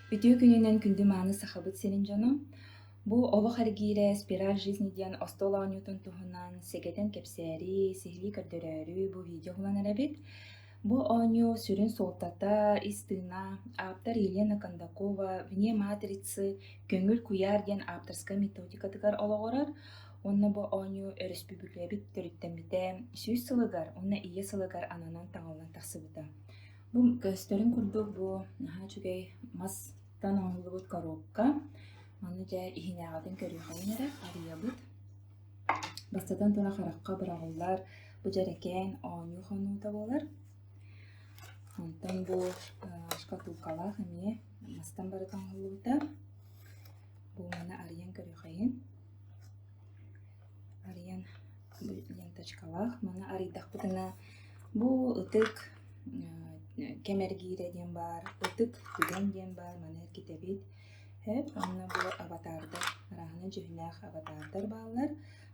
Бүтүө күнүнен күндү мааны сахабыт сенин дьоно. Бу олох эргиирэ спираль жизни диэн остолооньютун туһунан сегетен кэпсээри, сихилии көрдөрөөрү бу видео булан эребит. Бу оонью сүрүн суолтата, ис тыына, ааптар Елена Кондакова «Вне матрицы» көңүл куяр диэн аапторска методикатыгар олоҕорор. Онно бу оонью өрүспүбүлэбит төрүттэммитэ сүүс сылыгар, онно ие сылыгар ананан таҥылан тахсыбыта. Бу көстөрүн курдук бу наһаа чүгэй мастан оҥлубут коробка. Маны дьэ иһинээҕэтин көрүөхайын эрэ арыйабыт. Бастатан тура харахха быраҕыллар бу дьэрэкээн оонью хонуута буолар. Онтон бу шкатулкалаах эмиэ мастан барытан оҥлубута. Бу маны арыйан көрүөхайын. Арыйан бу ленточкалаах маны арыйдахпытына бу ытык кемергиире диэн бар, ытык түгэн диэн бар, маны эргитэбит. Хэп, онно бу аватардар, араһына дьүһүнээх аватардар баалар.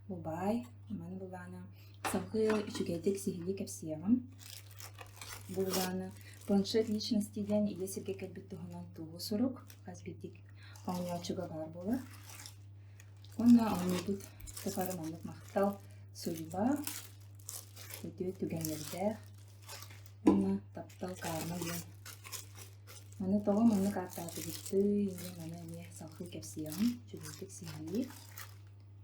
Бу бай, ман булаана салгы үчүгэйдик сихили кэпсиэҕим. Булаана планшет личности диэн ие сиргэ кэлбит туһунан туһу сурук, хасбитик оҥньоочуга бар буола. Онно оҥньубут тыпары маннык махтал судьба, өтүө түгэннэрдээх, онно таптал каарма диэн. Маны тоҕо маннык ааттаатыбыттый, ие маны эмиэ салгы кэпсиэҕим, үчүгэйдик сихили.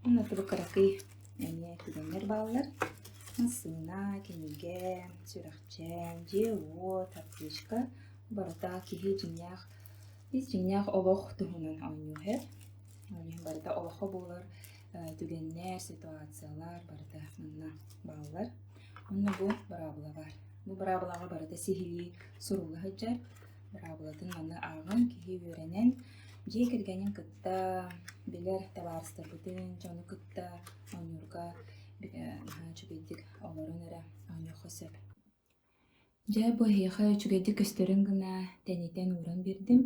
Онно тыбыккаракый эмиэ түгэннэр баалар. Сына, кенеге, сүрэхчэн, диэуот, аптечка, барыта киһи дьиҥнээх, ис дьиҥнээх олох туһунан оонньууһэр. Оонньууһун барыта олохо буолар түгэннэр, ситуациялар барыта манна баалар. Онно бу бараабыла бар. Бу бараабылаҕа барыта сихилии сурула сылдьар. Бараабылатын манна ааҕын киһи үөрэнэн дьиэ кэргэнин кытта билэр табаарыстарбытын дьону кытта оонньуурга чүгэйдик олорун эрэ оонньооххо сөп. Дьэ бу эһиэхэ чүгэйдик көстөрүн гына тэнитэн ууран биэрдим.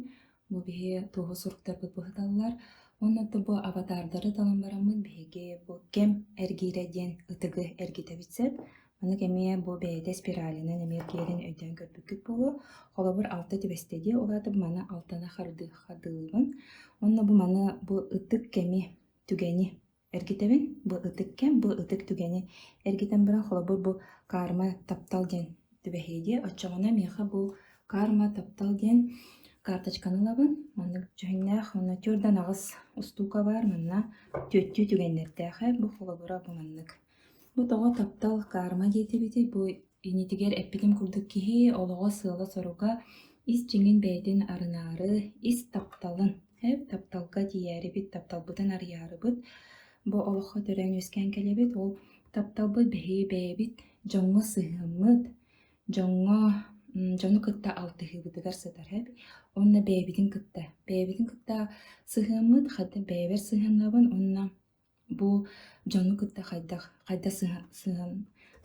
Бу биһи туһу суруктарбыт быһыталлар. Оннотто бу аватардары талан бараммыт биһиги бу кем эргиирэ диэн ытыгы эргитэбит сөп. Маны эмиэ бу бэйэтэ спиралинен эмиэ киэрин өйдөөн көрбүккүт болу. Холобур алта түбэстеди, олаата бу маны алтана хардыылыбын. Онно бу маны бу ытык кеми түгэни эргитэбин, бу ытык кем, бу ытык түгэни эргитэн баран холобур бу каарма таптал диэн түбэһиэди. Оччоҕуна миэхэ бу каарма таптал диэн карточканылабын. Маннык дьүһүннээх онно тюрдан аҕыс устуука бар, манна түөттүү түгэннэрдээхэ бу холобура бу маннык. Бу тоҕо таптал каарма диэтибити, бу инитигэр эппитим курдук киһи олоҕо сыала соруга ис дьиҥин бэйэтин арынаары ис тапталын, хэп тапталга тиээрибит, тапталбытын арыйаарыбыт. Бу олоххо төрөөн үскэн кэлэбит, ол тапталбыт бэһии бэйэбит дьоҥҥо сыһыаммыт, дьону кытта алтыһыыбытыгар сытар хэп. Онно бэйэбитин кытта сыһыаммыт, хадда бэйэбэр сыһыаннабын, онно бу дьону кытта хайда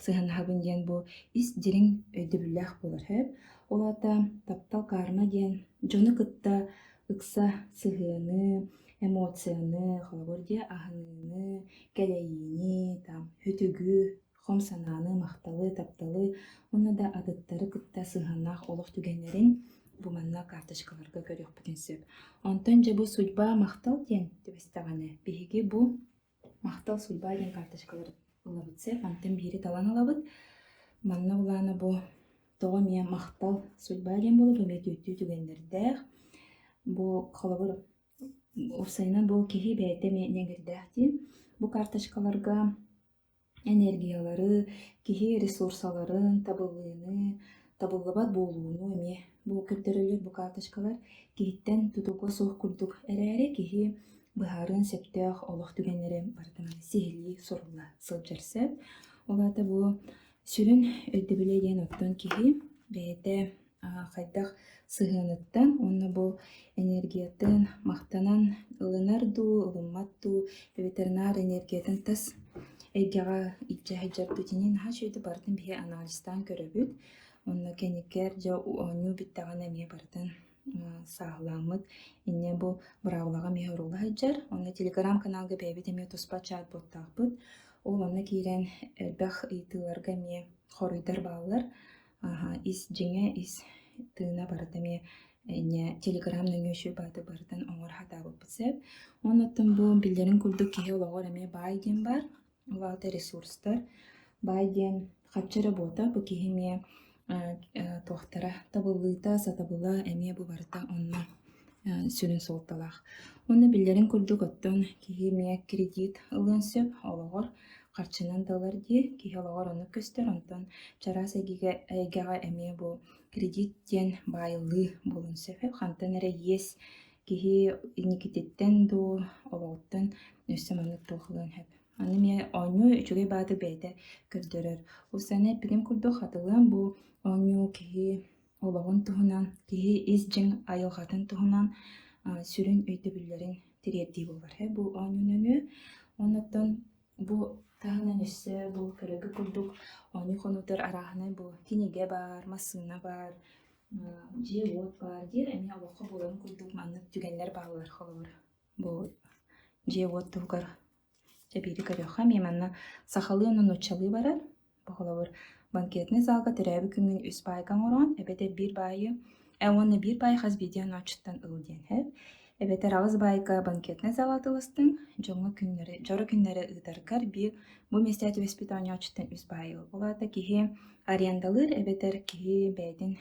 сыһыаннаһабын диэн бу ис дириҥ өйдөбүлээх булар хэп. Олаата таптал каарма диэн дьону кытта ыкса сыһыаны, эмоцияны, холобур дьэ аһыныыны, кэлэйиини, хүтүгү, хом санааны, махталы, тапталы, онно да адыттары кытта сыһыаннаах олох түгэннэрин бу манна карточкаларга көрүөхпүтүн сөп. Онтон дьэ бу судьба махтал диэн түбэстэҕинэ биһиги бу махтал судьба диэн карточкалар ылабыт сөп, онтон биһири талан ылабыт. Манна булаана бу тоҕо миэ махтал судьба диэн болуп, эмиэ түөттүү түгэннэрдээх. Бу холобур урсайынан бу киһи бэйэтэ нэҥирдээх дии. Бу карточкаларга энергиялары, киһи ресурсаларын табылыыны, табыллабат буолууну эмиэ бу көрдөрөлүр бу карточкалар киһиттэн тутууга суох курдук эрээри, киһи быһаарын сөптөөх олох түгэннэри бартыманы сихилии сурула сылдьар сөп. Олаата бу сүрүн өйдөбүлэ диэн оттон киһи бэйэтэ хайдах сыһыаныттан, онно бу энергиятын махтанан ылынар дуу, ылыммат дуу, ветеринар энергиятын тас эйгэҕэ итчэһэдьэрбитини наһаа чүөдү бартын биһи анализтаан көрөбүт. Онно кэнникэр дьэ оонньуу биттаҕына эмиэ бартын сааһылааммыт. Инне бу быраабылаҕа миһэ урулаһыдьар. Онно телеграм каналга бэйэбит эмиэ туспа чат-боттаахпыт. Ол онно киирэн элбэх ыйтыыларга эмиэ хоруйдар бааллар. Ис дьиҥэ ис тыына барыта эмиэ телеграм нөҥөшү баты барытын оңор хатабы битсеп. Оннаттан бу биллерин курдук киһи олоҕор эми баай диэн бар. Улаата ресурстар. Баай диэн хаччы работа бу киһи мие туохтара табыллыыта сатабыла эми бу барыта онна сүрүн солталах. Онна биллерин курдук оттон киһи мие кредит ылын сөп олоҕор харчынан далар дии киһи олоҕор ону көстөр онтон чараас эйгэҕэ эми бу кредит диэн баайыллыы булун сөп хантан эрэ иес киһи никититтен дуу олоҕуттан өссө маннык туохулуун хэп. Аны мие оонньуу үчүгэй бааты бэйдэ көрдөрөр. Усаны эппитим курдук хатылыам бу оонньуу киһи олоҕун туһунан, киһи ис дьиҥ айылҕатын туһунан сүрүн өйдөбүллэрин тириэрдии буолар. Бу оонньуу нөҥү. Онноттон бу таһынан өссө бу көрөгү курдук оонньуу хонуутар арааһына бу киниге бар, массыына бар, живот бар диир эми олоххо буларын курдук маннык түгэннэр баалар холобор. Бу живот тугар чабири көрөөхха ми манна сахалыы нучалыы барар. Бу холобор банкетный залга төрөбү күнгүн үс байгаң орон, эбете бир байы, онна бир бай хас бидиан очуттан ыл диэн хэп. Эбете рагыз байга банкетный зал атылыстың, жоңо күннери, жоро күннери ыдаргар бир бу местети воспитание очуттан үс байы. Олата киһи арендалыр, эбетер киһи бэйдин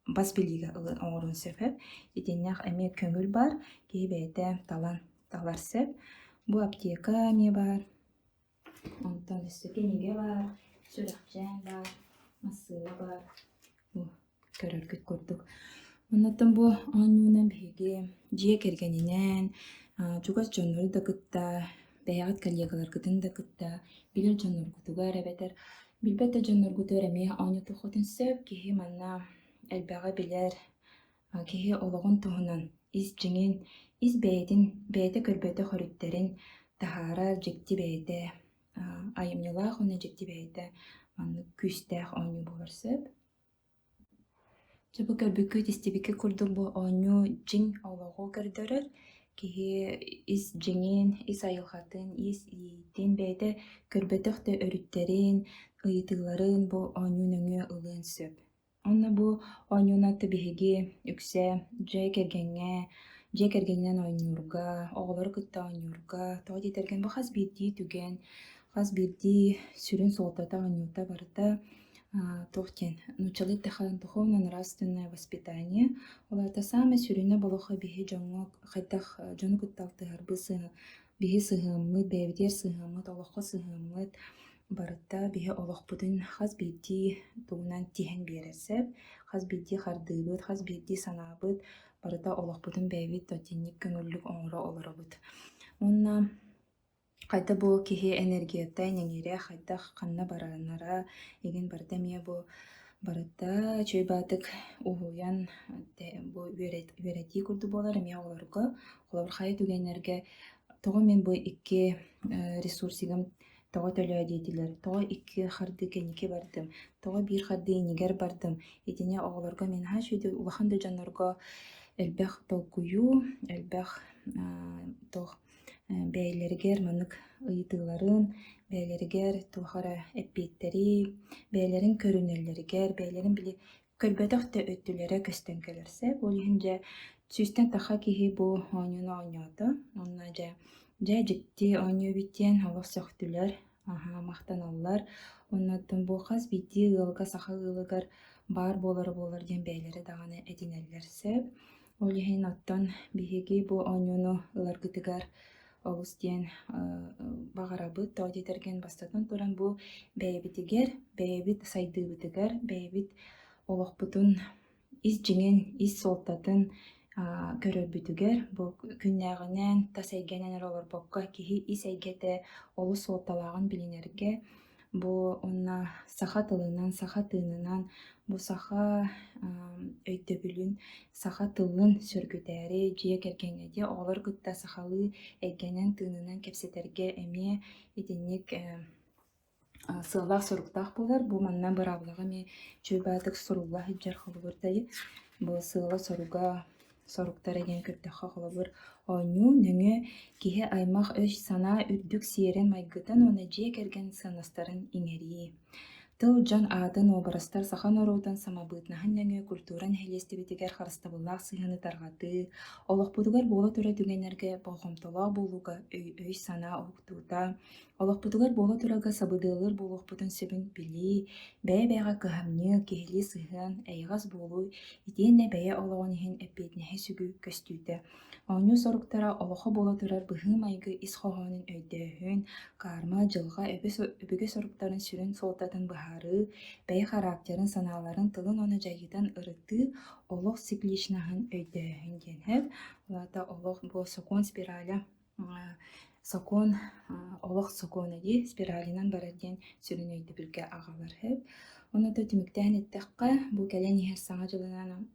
бас билига ылы оңорун сөп. Итиннях эми көңүл бар, киһи бэйте талар сөп. Бу аптека ми бар, онтон өссө киниге бар, сүрөкчэн бар, массыына бар. Бу көрөргүт курдук. Оннотон бу оонньуунан биһиги дьиэ кэргэнинэн, чугас дьоннору да кытта, бэйэҕит коллегаларгытын да кытта, билэр дьонноргутугар эбетер. Билбэтэ дьонноргутугар эми оонньу тухутун сөп, киһи манна элбэҕэ билэр, киһи олоҕун туһунан ис дьиҥин, ис бэйэтэ көрбөтө хорүттэрин таһаарар дьикти бэйэтэ, айымньылаах уна дьикти бэйэтэ маннык күүстээх оонньуу булар сөп. Чөбү көрбүккүт истибикки курдук бу оонньуу дьиҥ олоҕуу көрдөрөр, киһи ис дьиҥин, ис айылҕатын, ис иитин бэйэтэ көрбөтөх да өрүттэрин, ыйытыыларын бу оонньуу нөҥүө ылыан сөп. Онна бу оонньуунатта биһиги үксэ дьэ кэргэнинэн оонньуурга, оҕолору кытта оонньуурга, тоҕо диэтэргэн бу хас биирдии түгэн, хас биирдии сүрүн суолтата оонньуута барыта тохтен нучалыттахан духовно-нравственное воспитание. Олата саамы сүрүнэ болохо биһи жоҥҥо хайдах дьону кытталтыһарбы биһи сыһыаммыт, бэйэбитигэр сыһыаммыт, олоххо сыһыаммыт барыта биһи олохпутун хас биирдии тугунан тиһэн биэрэр сөп, хас биирдии хардыыбыт, хас биирдии санаабыт барыта олохпутун бэйбит тотинник көҥүллүк оҥоро олоробут. Онна хайда бу киһи энергиятта эҥиҥире хайдах ханна баранара эгин барыта мие бу барыта чөй баатык уһуйан бу үөретии курду буолар эмиэ оҕолорго холобур хайа түгэннэргэ тоҕо мен бу икки ресурсигам тоҕо төлөө диэтилэр, тоҕо икки харды кэнники бардым, тоҕо биир харды инигэр бардым, итине оҕолорго мен хачүйдü улахан да дьоннорго элбэх толкуйуу, элбэх тох бэйэлэригэр маннык ыйытыыларын, бэйэлэригэр тухара эппиэттери, бэйэлэрин көрүнэллэригэр, бэйэлэрин били көрбөтөх да өттүлэрэ көстөн кэлэрсэ, ол иһинже сүүстэн таха киһи бу оонньууну оонньоото, онна дьэ дьикти оонньуу биттиэн олох сөхтүлэр, махтаналлар, онноттон бу хас биtti ыалга саха ыалыгар баар буолар диэн бэйэлэри даҕаны этинэллэр сөп. Ол иһин оттон биһиги бу оонньууну ыларгытыгар олус диэн баҕарабыт, тоҕо диэтэрген бастатын туран бу бэйэбит сайдыыбытыгар, бэйэбит олохпутун ис дьиҥин, ис суолтатын көрөрбүтүгэр, бу күннээҕинэн тас эйгэнэн олорбокко киһи ис эйгэтэ олус суолталааҕын билинэргэ, бу онна саха тылынан, саха тыынынан, бу саха өйдөбүлүн, саха тылын сөргүтээри дьиэ кэргэҥҥэдии оҕолор кытта сахалыы эйгэнэн тыынынан кэпсэтэргэ эмиэ итинник сыалаах соруктаах булар. Бу манна бырааблаҕа ми чүй баатык сурулла хыдьар холобур дайы. Бу сыала соруктар эгин көрдөххө холобур оонньуу нөҥө киһи аймах өс санаа үрдүк сиэрэн майгытан уона дьиэ кэргэн сыанастарын иҥэрии. Тыл дьон аатын обарастар сахан ороутан самабыытнаһын нөҥү культуран хэлиэстибитигэр харыстабыллаах сыһыаны тарҕаты, олохпутугар буола турар түгэннэргэ болхомтолоох буолуга өй санаа уһуктуута, олохпутугар буола турарга сабыдыалыр буолуохпутун сөбүн били, бэйэ-бэйэҕэ кыһамньыа киһилии сыһыан эйиҕас буолуу итиэннэ бэйэ олоҕун иһин эппиэтинэһэ сүгү көстүүтэ. Оонньуу соруктара олохо буола турар быһыым айгы ис хоһоонун өйдөөһүн, каарма дьылҕа өбүгө соруктарын сүрүн суолтатын быһаарыы, бэйэ характерын, санааларын тылын ону дьайыйтан ырытыы олох цикличнаһын өйдөөһүн диэн. Улаата олох бу сокуон спираля сокуон олох сокуона ди спиралинан барар диэн сүрүн өйдөбүргэ аҕалар. Оното түмүктээн эттэххэ бу кэлэн иһэр саҥа дьылынан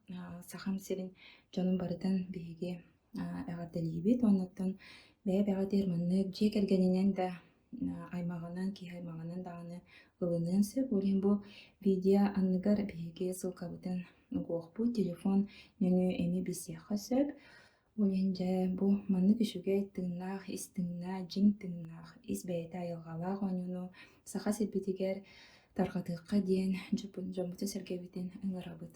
сахам сирин дьонун барытын биһиги эҕэрдэлиибит. Онноттон бэйэ-бэҕэ диэр маннык дьиэ кэргэнинэн да аймаҕынан, киһи аймаҕынан даҕаны ылыныын сөп. Улиин бу видео анныгар биһиги сылкабытын угуохпут телефон нөҥү эми билсиэххэ сөп. Улиин дьэ бу маннык үчүгэй тыыннаах, ис тыыннаа, дьиҥ тыыннаах, ис бэйэтэ айылҕалаах оонньууну саха сирбитигэр тарҕатыахха диэн дьоммутун сэргэбитин ыҥырабыт.